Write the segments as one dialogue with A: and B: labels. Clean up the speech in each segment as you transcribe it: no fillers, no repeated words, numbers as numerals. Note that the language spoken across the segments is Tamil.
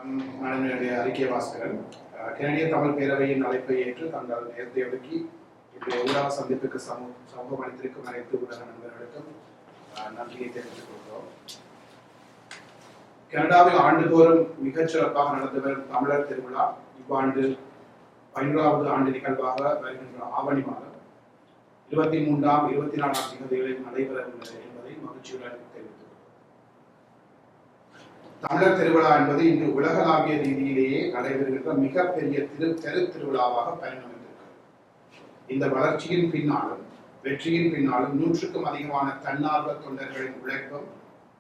A: நான் என்னுடைய அறிக்கை வாசகன். கனடிய தமிழ் பேரவையின் அழைப்பை ஏற்று தங்கள் நேரத்தை ஒதுக்கி இன்றைய ஊடக சந்திப்புக்கு சமூகம் அளித்திருக்கும் அனைத்து ஊடக நண்பர்களுக்கும் நன்றியை தெரிவித்துக் கொள்கிறோம். கனடாவில் ஆண்டுதோறும் மிகச்சிறப்பாக நடந்து வரும் தமிழர் திருவிழா இவ்வாண்டு 11வது ஆண்டு நிகழ்வாக வருகின்ற ஆவணி மாதம் 23ஆம் 24ஆம் தேதிகளில் நடைபெற உள்ளது என்பதை மகிழ்ச்சியுடன் தெரிவித்துள்ளோம். தமிழர் திருவிழா என்பது இன்று உலகளாவிய ரீதியிலேயே நடைபெறுகின்ற மிகப்பெரிய திருவிழாவாக பரிணமித்திருக்கிறது. இந்த வளர்ச்சியின் பின்னாலும் வெற்றியின் பின்னாலும் 100க்கும் அதிகமான தன்னார்வ தொண்டர்களின் உழைப்பும்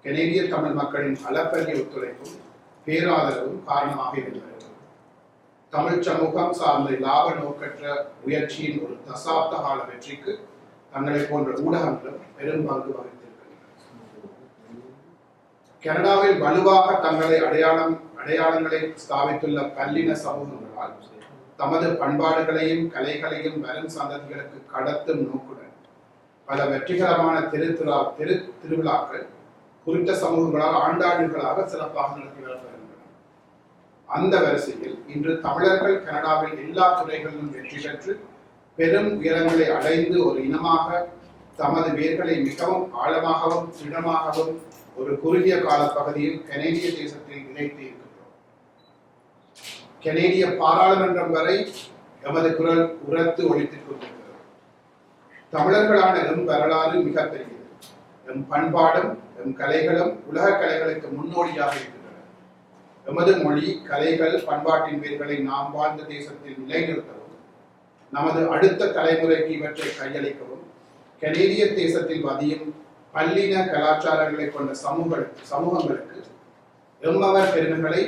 A: கனேடிய தமிழ் மக்களின் அளப்பரிய ஒத்துழைப்பும் பேராதரவும் காரணமாக இருந்தது. தமிழ் சமூகம் சார்ந்த லாப நோக்கற்ற முயற்சியின் ஒரு தசாப்த கால வெற்றிக்கு தங்களை போன்ற ஊடகங்களும் பெரும் பங்கு வகித்திருக்கின்றன. கனடாவில் வலுவாக தங்களை அடையாளங்களை ஸ்தாபித்துள்ள பல்லின சமூகங்களால் தமது பண்பாடுகளையும் கலைகளையும் வரும் சந்ததிகளுக்கு கடத்தும் நோக்குடன் பல வெற்றிகரமான திருவிழாக்கள் குறித்த சமூகங்களால் ஆண்டாண்டுகளாக சிறப்பாக நடத்தி வருகின்றன. அந்த வரிசையில் இன்று தமிழர்கள் கனடாவில் எல்லா துறைகளிலும் வெற்றி பெற்று பெரும் உயரங்களை அடைந்து ஒரு இனமாக தமது வேர்களை மிகவும் ஆழமாகவும் திடமாகவும் ஒரு குறுகிய கால பகுதியில் கனேடிய தேசத்தில் இணைத்து இருக்கின்றோம். கனேடிய பாராளுமன்றம் வரை எமது குரல் உரத்து ஒழித்துக் கொண்டிருக்கிறது. தமிழர்களான எம் வரலாறு மிகப்பெரியது. எம் பண்பாடும் எம் கலைகளும் உலக கலைகளுக்கு முன்னோடியாக இருக்கின்றன. எமது மொழி கலைகள் பண்பாட்டின் வேர்களை நாம் வாழ்ந்த தேசத்தில் நிலைநிறுத்தவும் நமது அடுத்த தலைமுறைக்கு இவற்றை கையளிக்கவும் கனேடிய தேசத்தில் வதியும் பல்லின கலாச்சாரங்களை கொண்ட சமூகங்களுக்கு எம்மவர் பெருமைகளை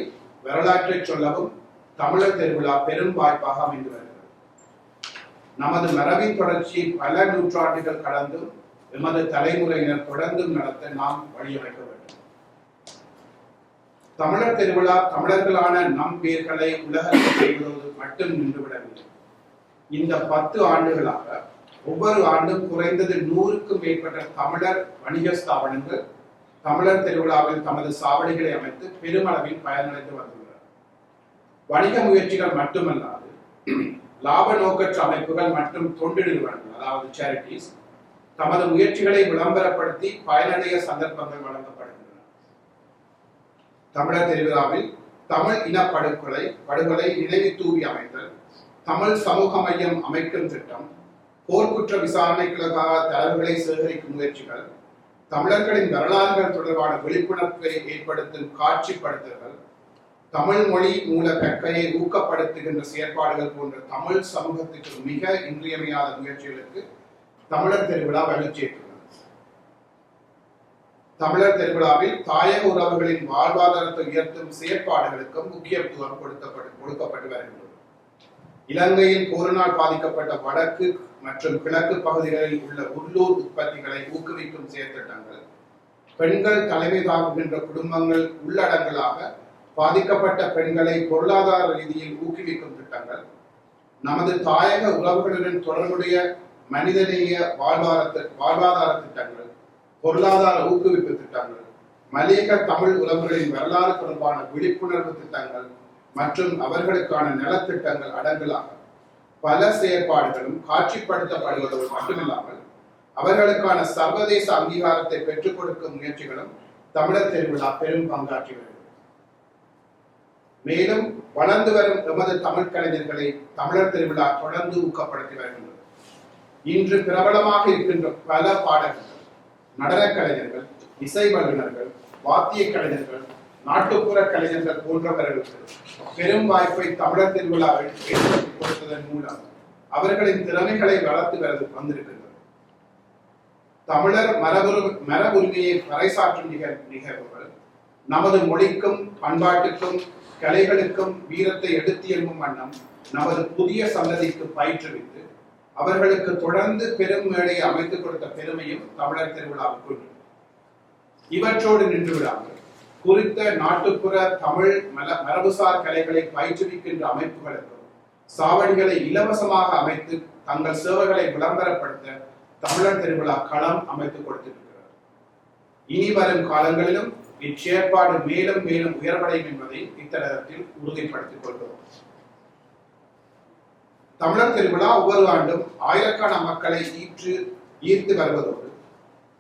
A: வரலாற்றை சொல்லவும் தமிழர் திருவிழா பெரும் வாய்ப்பாக அமைந்து வருகிறது. நமது மரபின் தொடர்ச்சியை பல நூற்றாண்டுகள் கடந்தும் எமது தலைமுறையினர் தொடர்ந்தும் நடத்த நாம் வழியமைக்க வேண்டும். தமிழர் திருவிழா தமிழர்களான நம் பேர்களை உலகத்தில் மட்டும் நின்றுவிடவில்லை. இந்த 10 ஆண்டுகளாக ஒவ்வொரு ஆண்டும் குறைந்தது 100க்கும் மேற்பட்ட தமிழர் வணிக ஸ்தாபனங்கள் தமிழர் திருவிழாவில் தமது சாவடிகளை அமைத்து பெருமளவில் பயனடைந்து வந்துள்ளனர். வணிக முயற்சிகள் மட்டுமல்லாது லாப நோக்கற்ற அமைப்புகள் மற்றும் தொண்டு நிறுவனங்கள் அதாவது சேரிட்டிஸ் தமது முயற்சிகளை விளம்பரப்படுத்தி பயனடைய சந்தர்ப்பங்கள் வழங்கப்படுகின்றன. தமிழர் திருவிழாவில் தமிழ் இனப்படுகொலை நினைவு தூவி அமைத்தல், தமிழ் சமூக மையம் அமைக்கும் திட்டம், போர்க்குற்ற விசாரணைகளுக்காக தரவுகளை சேகரிக்கும் முயற்சிகள், தமிழர்களின் வரலாறுகள் தொடர்பான விழிப்புணர்வை ஏற்படுத்தும் காட்சிப்படுத்தல்கள், தமிழ் மொழி மூல கற்கையை ஊக்கப்படுத்துகின்ற செயற்பாடுகள் போன்ற தமிழ் சமூகத்துக்கு மிக இன்றியமையாத முயற்சிகளுக்கு தமிழர் திருவிழா வலுச்சேர்த்துள்ளது. தமிழர் திருவிழாவில் தாயக உறவுகளின் வாழ்வாதாரத்தை உயர்த்தும் செயற்பாடுகளுக்கும் முக்கியத்துவம் கொடுக்கப்பட்டு வருகின்றது. இலங்கையில் போரினால் பாதிக்கப்பட்ட வடக்கு மற்றும் கிழக்கு பகுதிகளில் உள்ள உள்ளூர் உற்பத்திகளை ஊக்குவிக்கும் செயற்திட்டங்கள், பெண்கள் தலைமை தாங்குகின்ற குடும்பங்கள் உள்ளடங்களாக பாதிக்கப்பட்ட பெண்களை பொருளாதார ரீதியில் ஊக்குவிக்கும் திட்டங்கள், நமது தாயக உறவுகளுடன் தொடர்புடைய மனிதநேய வாழ்வாதார திட்டங்கள், பொருளாதார ஊக்குவிப்பு திட்டங்கள், மலையக தமிழ் உறவுகளின் வரலாறு தொடர்பான விழிப்புணர்வு திட்டங்கள் மற்றும் அவர்களுக்கான நலத்திட்டங்கள் அடங்கலாக பல செயற்பாடுகளும் காட்சிப்படுத்தப்படுவதோடு மட்டுமில்லாமல் அவர்களுக்கான சர்வதேச அங்கீகாரத்தை பெற்றுக் கொடுக்கும் முயற்சிகளும் தமிழர் திருவிழா பெரும் பங்காற்றி வருகிறது. மேலும் வளர்ந்து வரும் எமது தமிழ் கலைஞர்களை தமிழர் திருவிழா தொடர்ந்து ஊக்கப்படுத்தி வருகின்றது. இன்று பிரபலமாக இருக்கின்ற பல பாடகர்கள், நடன கலைஞர்கள், இசை வல்லுநர்கள், வாத்திய கலைஞர்கள், நாட்டுப்புற கலைஞர்கள் போன்றவர்களுக்கு பெரும் வாய்ப்பை தமிழர் திருவிழாவில் ஏற்படுத்தி கொடுத்ததன் மூலம் அவர்களின் திறமைகளை வளர்த்து வந்திருக்கின்றனர். தமிழர் மரபுரிமையை பறைசாற்றும் நிகழ்வுகள் நமது மொழிக்கும் பண்பாட்டுக்கும் கலைகளுக்கும் வீரத்தை எடுத்து எறும்பும் வண்ணம் நமது புதிய சந்ததிக்கு பயிற்றுவித்து அவர்களுக்கு தொடர்ந்து பெரும் மேடையை அமைத்துக் கொடுத்த பெருமையும் தமிழர் திருவிழாவுக்கு உண்டு. இவற்றோடு நின்று விடாமல் குறித்த நாட்டுப்புற தமிழ் மரபுசார் கலைகளை பயிற்றுவிக்கின்ற அமைப்புகளுக்கும் சாவடிகளை இலவசமாக அமைத்து தங்கள் சேவைகளை விளம்பரப்படுத்த தமிழர் திருவிழா களம் அமைத்துக் கொடுத்திருக்கிறது. இனி வரும் காலங்களிலும் இச்செயற்பாடு மேலும் மேலும் உயர்வடையும் என்பதை இத்தருணத்தில் உறுதிப்படுத்திக் கொள்கிறோம். தமிழர் திருவிழா ஒவ்வொரு ஆண்டும் ஆயிரக்கணக்கான மக்களை ஈர்த்து வருவதோடு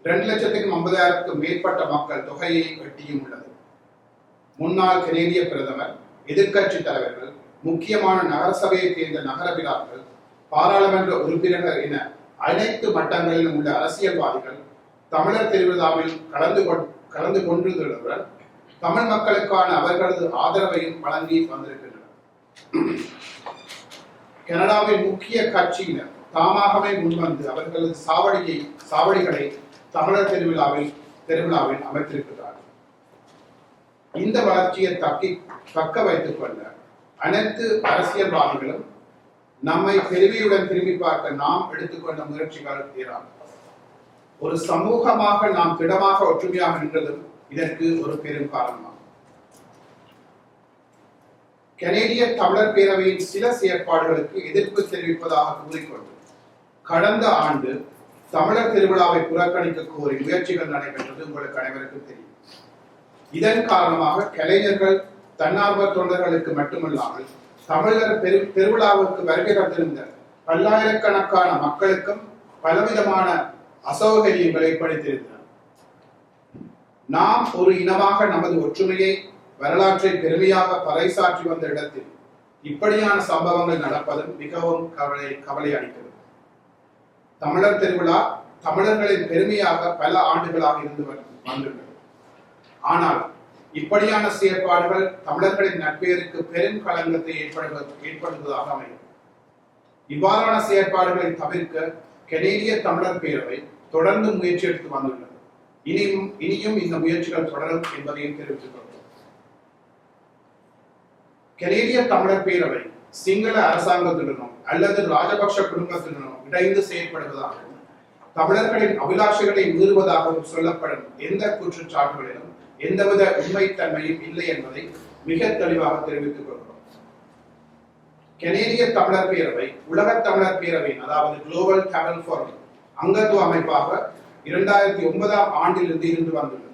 A: 2,50,000க்கும் மேற்பட்ட மக்கள் தொகையை எட்டியும் உள்ளது. முன்னாள் கனேடிய பிரதமர், எதிர்க்கட்சி தலைவர்கள், முக்கியமான நகரசபையை சேர்ந்த நகர விழாக்கள், பாராளுமன்ற உறுப்பினர்கள் என அனைத்து மட்டங்களிலும் உள்ள அரசியல்வாதிகள் தமிழர் திருவிழாவில் கலந்து கொண்டிருந்ததுடன் தமிழ் மக்களுக்கான அவர்களது ஆதரவையும் வழங்கி வந்திருக்கின்றனர். கனடாவின் முக்கிய கட்சியினர் தாமாகவே முன்வந்து அவர்களது சாவடிகளை தமிழர் திருவிழாவில் அமைத்திருக்கிறார்கள். இந்த வளர்ச்சியை தக்க வைத்துக் கொள்ள அனைத்து அரசியல்வாதிகளும் நம்மை பெருமையுடன் திரும்பி பார்க்க நாம் எடுத்துக்கொண்ட முயற்சிகள் ஏராளம். ஒரு சமூகமாக நாம் திடமாக ஒற்றுமையாக நின்றதும் இதற்கு ஒரு பெரும் காரணமாகும். கனேடிய தமிழர் பேரவையின் சில செயற்பாடுகளுக்கு எதிர்ப்பு தெரிவிப்பதாக கூறிக்கொண்டு கடந்த ஆண்டு தமிழர் திருவிழாவை புறக்கணிக்க கோரி முயற்சிகள் நடைபெற்றது உங்களுக்கு அனைவருக்கும் தெரியும். இதன் காரணமாக கலைஞர்கள், தன்னார்வ தொண்டர்களுக்கு மட்டுமல்லாமல் தமிழர் பெருவிழாவுக்கு வருகை தந்திருந்த பல்லாயிரக்கணக்கான மக்களுக்கும் பலவிதமான அசௌகரியங்களை ஏற்படுத்தியிருந்தனர். நாம் ஒரு இனமாக நமது ஒற்றுமையை, வரலாற்றை பெருமையாக பறைசாற்றி வந்த இடத்தில் இப்படியான சம்பவங்கள் நடப்பதும் மிகவும் கவலை அளிக்கிறது. தமிழர் திருவிழா தமிழர்களின் பெருமையாக பல ஆண்டுகளாக இருந்து வந்துள்ளது. ஆனால் இப்படியான செயற்பாடுகள் தமிழர்களின் நட்பெயருக்கு பெரும் களங்கத்தை ஏற்படுத்துவதாக அமையும். இவ்வாறான செயற்பாடுகளை தவிர்க்க கனேடிய தமிழர் பேரவை தொடர்ந்து முயற்சி எடுத்து வந்துள்ளது. இனியும் இந்த முயற்சிகள் தொடரும் என்பதையும் தெரிவித்துக் கொள்கிறோம். கனேடிய தமிழர் பேரவை சிங்கள அரசாங்கத்துடனோ அல்லது ராஜபக்ஷ குடும்பத்துடனோ இணைந்து செயற்படுவதாகவும் தமிழர்களின் அபிலாஷைகளை மீறுவதாகவும் சொல்லப்படும் எந்த குற்றச்சாட்டுகளிலும் எந்தவித உண்மைத்தன்மையும் இல்லை என்பதை மிக தெளிவாக தெரிவித்துக் கொள்கிறோம். கனேடிய தமிழர் பேரவை உலக தமிழர் பேரவையின், அதாவது குளோபல் தமிழ் ஃபோரம் அங்கத்துவ அமைப்பாக 2009ஆம் ஆண்டிலிருந்து இருந்து வந்துள்ளது.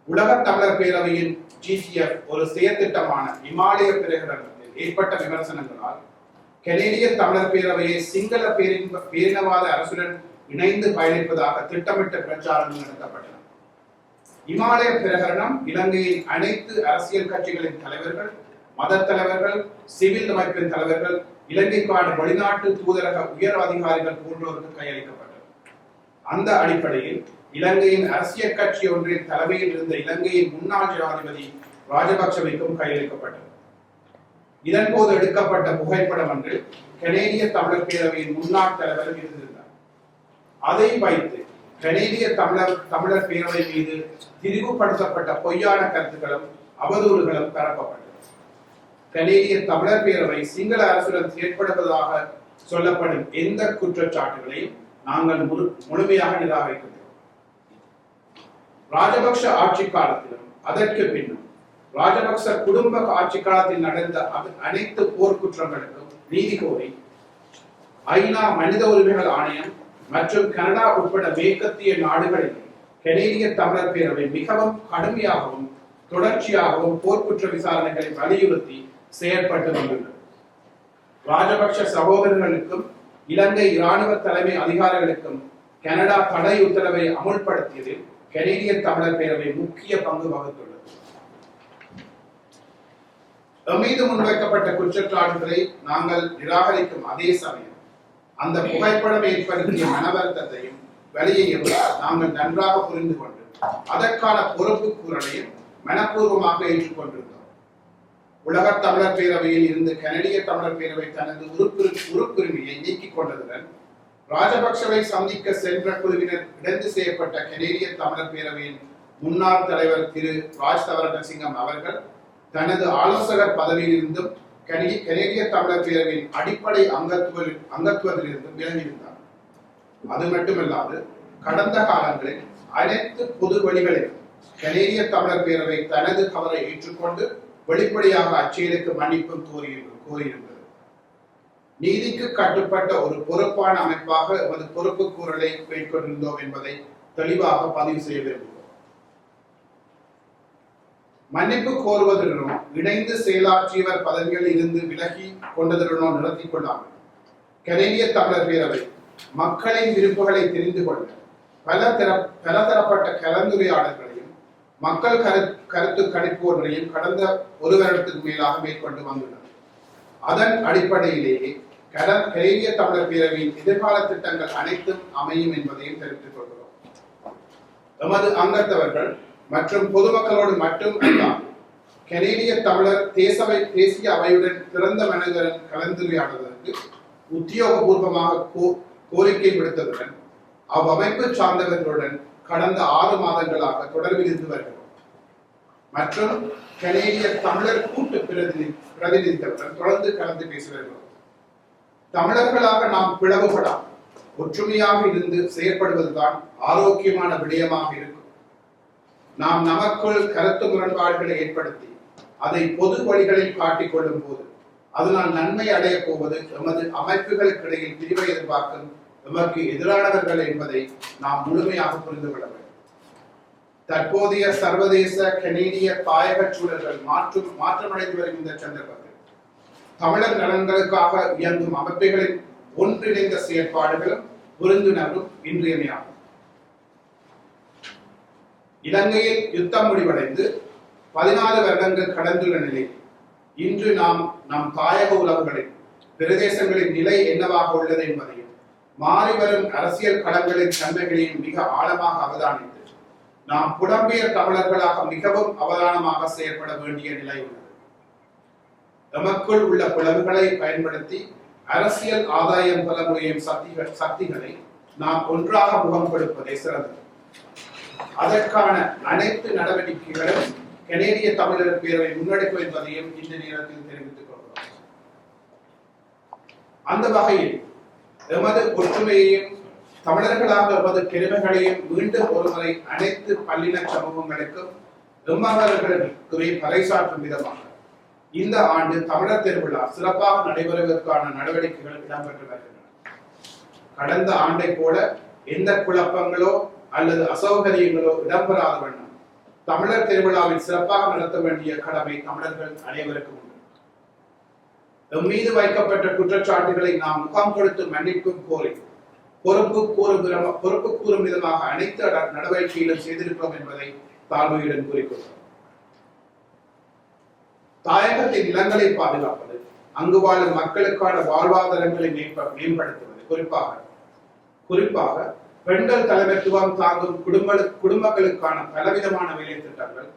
A: உலக தமிழர் பேரவையின் GCF ஒரு செயற்திட்டமான இமாலய பிரகடனத்தில் ஏற்பட்ட விமர்சனங்களால் கனேடிய தமிழர் பேரவையை சிங்கள பேரினவாத அரசுடன் இணைந்து பயணிப்பதாக திட்டமிட்ட பிரச்சாரங்கள் நடத்தப்பட்டன. இமாலய பிரகடனம் இலங்கையின் அனைத்து அரசியல் கட்சிகளின் தலைவர்கள், மத தலைவர்கள், சிவில் அமைப்பின் தலைவர்கள், இலங்கைக்கான வெளிநாட்டு தூதரக உயர் அதிகாரிகள் போன்றோருக்கு கையளிக்கப்பட்டது. அந்த அடிப்படையில் இலங்கையின் அரசியல் கட்சி ஒன்றின் தலைமையில் இருந்த இலங்கையின் முன்னாள் ஜனாதிபதி ராஜபக்சவிற்கும் கையளிக்கப்பட்டது. இதன் போது எடுக்கப்பட்ட புகைப்படம் ஒன்றில் கனேடிய தமிழர் பேரவையின் முன்னாள் தலைவர் இருந்திருந்தார். அதை வைத்து கனேடிய தமிழர் பேரவை மீது திரிவுபடுத்தப்பட்ட பொய்யான கருத்துக்களும் அவதூறுகளும் பரப்பப்பட்டது. கனேடிய தமிழர் பேரவை சிங்கள அரசுடன் செயற்படுவதாக சொல்லப்படும் எந்த குற்றச்சாட்டுகளையும் நாங்கள் முழுமையாக நிராகரிக்கிறோம். ராஜபக்ஷ ஆட்சி காலத்திலும் அதற்கு பின்னும் ராஜபக்ச குடும்ப ஆட்சி காலத்தில் நடந்த அனைத்து போர்க்குற்றங்களுக்கும் நீதி கோரி ஐநா மனித உரிமைகள் ஆணையம் மற்றும் கனடா உட்பட மேற்கத்திய நாடுகளில் கனேடிய தமிழர் பேரவை மிகவும் கடுமையாகவும் தொடர்ச்சியாகவும் போர்க்குற்ற விசாரணைகளை வலியுறுத்தி செயற்பட்டு வந்துள்ளது. ராஜபக்ஷ சகோதரர்களுக்கும் இலங்கை இராணுவ தலைமை அதிகாரிகளுக்கும் கனடா தடை உத்தரவை அமுல்படுத்தியதில் கனேடிய தமிழர் பேரவை முக்கிய பங்கு வகித்துள்ளது. மீது முன்வைக்கப்பட்ட குற்றச்சாட்டுகளை நாங்கள் நிராகரிக்கும் அதே சமயம் அந்த புகைப்படம் ஏற்படுத்திய மனவருத்தத்தையும் வலியையும் நாங்கள் நன்றாக புரிந்து கொண்டு அதற்கான பொறுப்பு கூறலையும் மனப்பூர்வமாக ஏற்றுக்கொண்டிருந்தோம். உலக தமிழர் பேரவையில் இருந்து கனடிய தமிழர் பேரவை தனது உறுப்புரிமையை நீக்கிக் கொண்டதுடன் ராஜபக்சவை சந்திக்க சென்ற குழுவினர் இடந்து செய்யப்பட்ட கனேடிய தமிழர் பேரவையின் முன்னாள் தலைவர் திரு ராஜ் தவரசிங்கம் அவர்கள் தனது ஆலோசகர் பதவியில் இருந்தும் கனேடிய தமிழர் பேரவையின் அடிப்படை அங்கத்துவத்திலிருந்தும் விலகியிருந்தார். அது மட்டுமல்லாது கடந்த காலங்களில் அனைத்து பொது வழிகளிலும் கனேடிய தமிழர் பேரவை தனது தவறை ஏற்றுக்கொண்டு வெளிப்படையாக அச்செயலுக்கு மன்னிப்பும் கோரியிருந்தது. நீதிக்கு கட்டுப்பட்ட ஒரு பொறுப்பான அமைப்பாக எமது பொறுப்பு கூறலை மேற்கொண்டிருந்தோம் என்பதை தெளிவாக பதிவு செய்ய விரும்புகிறோம். மன்னிப்பு கோருவதுடனோ இணைந்து செயலாற்றியவர் பதவிகளில் இருந்து விலகி கொண்டதுடனோ நிறுத்திக் கொள்ளாமல் கனேடிய தமிழர் பேரவை மக்களின் விருப்புகளை தெரிந்து கொள்ள பலதரப்பட்ட கலந்துரையாடல்களையும் மக்கள் கருத்து கணிப்பு ஒன்றையும் கடந்த ஒரு வருடத்துக்கு மேலாக மேற்கொண்டு வந்துள்ளது. அதன் அடிப்படையிலேயே கனேடிய தமிழர் பேரவையின் எதிர்கால திட்டங்கள் அனைத்தும் அமையும் என்பதையும் தெரிவித்துக் கொள்கிறோம். எமது அங்கத்தவர்கள் மற்றும் பொதுமக்களோடு மட்டும் அல்லாமல் கனேடிய தமிழர் தேசிய அவையுடன் திறந்த மனதுடன் கலந்துரையாடுவதற்கு உத்தியோகபூர்வமாக கோரிக்கை விடுத்ததுடன் அவ்வமைப்பு சார்ந்தவர்களுடன் கடந்த 6 மாதங்களாக தொடர்பில் இருந்து வருகிறோம். மற்றும் கனேடிய தமிழர் கூட்டு பிரதிநிதிகளுடன் தொடர்ந்து கலந்து பேசி வருகிறோம். தமிழர்களாக நாம் பிளவுபடாமல் ஒற்றுமையாக இருந்து செயற்படுவதுதான் ஆரோக்கியமான விடயமாக இருக்கும். நாம் நமக்குள் கருத்து முரண்பாடுகளை ஏற்படுத்தி அதை பொது வழிகளில் காட்டிக் கொள்ளும் போது அதனால் நன்மை அடைய போவது எமது அமைப்புகளுக்கு இடையில் பிரிவை எதிர்பார்க்கும் எமக்கு எதிரானவர்கள் என்பதை நாம் முழுமையாக புரிந்து கொள்ள வேண்டும். தற்போதைய சர்வதேச கனேடிய தாயக சூழல்கள் மாற்றமடைந்து வரும் இந்த சந்தர்ப்பத்தில் தமிழர் நலன்களுக்காக இயங்கும் அமைப்புகளின் ஒன்றிணைந்த செயற்பாடுகளும் புரிந்துணர்வும் இன்றியமையாகும். இலங்கையில் யுத்தம் முடிவடைந்து 14 வருடங்கள் கடந்துள்ள நிலையில் இன்று நாம் நம் தாயக உலகங்களில் பிரதேசங்களின் நிலை என்னவாக உள்ளது என்பதையும் மாறிவரும் அரசியல் களங்களின் தன்மைகளையும் மிக ஆழமாக அவதானித்து நாம் புலம்பெயர் தமிழர்களாக மிகவும் அவதானமாக செயற்பட வேண்டிய நிலை உள்ளது. நமக்குள் உள்ள பிளவுகளை பயன்படுத்தி அரசியல் ஆதாயம் பெற முடியும் சக்திகளை நாம் ஒன்றாக முகம் கொடுப்பதே சிறந்தது. அதற்கான அனைத்து நடவடிக்கைகளும் கனேடிய தமிழர் பேரவை முன்னெடுக்கும் என்பதையும் இந்த நேரத்தில் தெரிவித்துக் கொள்கிறோம். அந்த வகையில் எமது ஒற்றுமையையும் தமிழர்களாக எமது பெருமைகளையும் மீண்டும் ஒருமுறை அனைத்து பல்லின சமூகங்களுக்கும் எம்மவர்களுக்கு பறைசாற்றும் விதமாக இந்த ஆண்டு தமிழர் திருவிழா சிறப்பாக நடைபெறுவதற்கான நடவடிக்கைகள் இடம்பெற்று வருகின்றன. கடந்த ஆண்டை போல எந்த குழப்பங்களோ அல்லது அசௌகரியங்களோ இடம்பெறாத வண்ணம் தமிழர் திருவிழாவில் சிறப்பாக நடத்த வேண்டிய கடமை தமிழர்கள் அனைவருக்கும் உண்டு. எம் மீது வைக்கப்பட்ட குற்றச்சாட்டுகளை நாம் முகம் கொடுத்து மன்னிப்பு கோரி பொறுப்பு கூறும் விதமாக அனைத்து நடவடிக்கைகளும் செய்திருக்கிறோம் என்பதை தாழ்மையுடன் கூறிக்கொள்கிறோம். தாயகத்தின் நிலங்களை பாதுகாப்பது, அங்கு வாழும் மக்களுக்கான வாழ்வாதாரங்களை மேம்படுத்துவது, குறிப்பாக பெண்கள் தலைமைத்துவம் தாங்கும் குடும்பங்களுக்கான பலவிதமான வேலை திட்டங்கள்,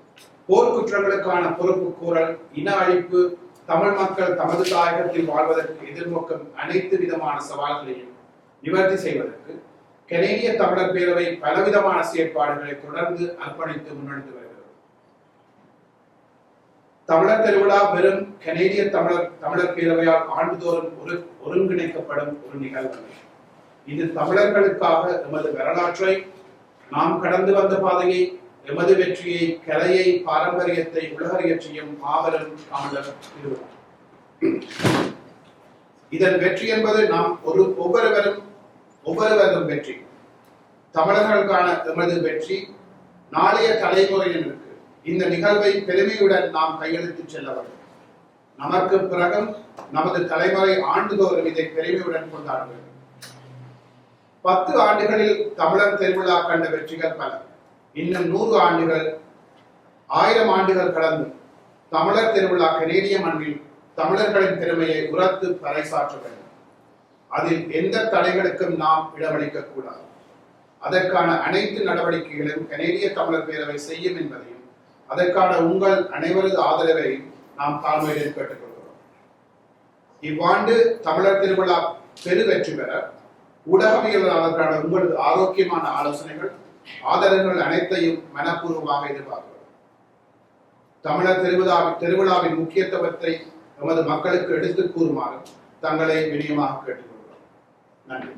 A: போர்க்குற்றங்களுக்கான பொறுப்பு கூறல், இன அழிப்பு, தமிழ் மக்கள் தமது தாயகத்தில் வாழ்வதற்கு எதிர்நோக்கும் அனைத்து விதமான சவால்களையும் நிவர்த்தி செய்வதற்கு கனேடிய தமிழர் பேரவை பலவிதமான செயற்பாடுகளை தொடர்ந்து அர்ப்பணித்து முன்னெடுத்து வருகிறது. தமிழர் திருவிழா வெறும் கனேடிய தமிழர் பேரவையால் ஆண்டுதோறும் ஒருங்கிணைக்கப்படும் ஒரு நிகழ்வு. இது தமிழர்களுக்காக எமது வரலாற்றை, நாம் கடந்து வந்த பாதையை, எமது வெற்றியை, கலையை, பாரம்பரியத்தை உலகறியச் செய்யும் மாபெரும் தமிழர் திருவிழா. இதன் வெற்றி என்பது நாம் ஒவ்வொருவரும் வெற்றி. தமிழர்களுக்கான எமது வெற்றி நாளைய தலைமுறையினருக்கு இந்த நிகழ்வை பெருமையுடன் நாம் கையெழுத்து செல்ல வேண்டும். நமக்கு பிறகும் நமது தலைமுறை ஆண்டுதோறும் இதை பெருமையுடன் கொண்டாட வேண்டும். 10 ஆண்டுகளில் தமிழர் திருவிழா கண்ட வெற்றிகள் பல. இன்னும் 100 ஆண்டுகள், 1000 ஆண்டுகள் கடந்து தமிழர் திருவிழா கனேடிய மண்ணில் தமிழர்களின் பெருமையை உரத்து பறைசாற்ற வேண்டும். அதில் எந்த தடைகளுக்கும் நாம் இடமளிக்க கூடாது. அதற்கான அனைத்து நடவடிக்கைகளும் கனேடிய தமிழர் பேரவை செய்யும் என்பதையும் அதற்கான உங்கள் அனைவரது ஆதரவையும் நாம் தாழ்மையுடன் கேட்டுக்கொள்கிறோம். இவ்வாண்டு தமிழர் திருவிழா பெரு வெற்றி பெற ஊடகவியலாளருக்கான உங்களது ஆரோக்கியமான ஆலோசனைகள், ஆதரவுகள் அனைத்தையும் மனப்பூர்வமாக எதிர்பார்க்கிறோம். தமிழர் திருவிழாவின் முக்கியத்துவத்தை நமது மக்களுக்கு எடுத்துக் கூறுமாறு தங்களை வினயமாக கேட்டுக்கொள்கிறோம். நன்றி.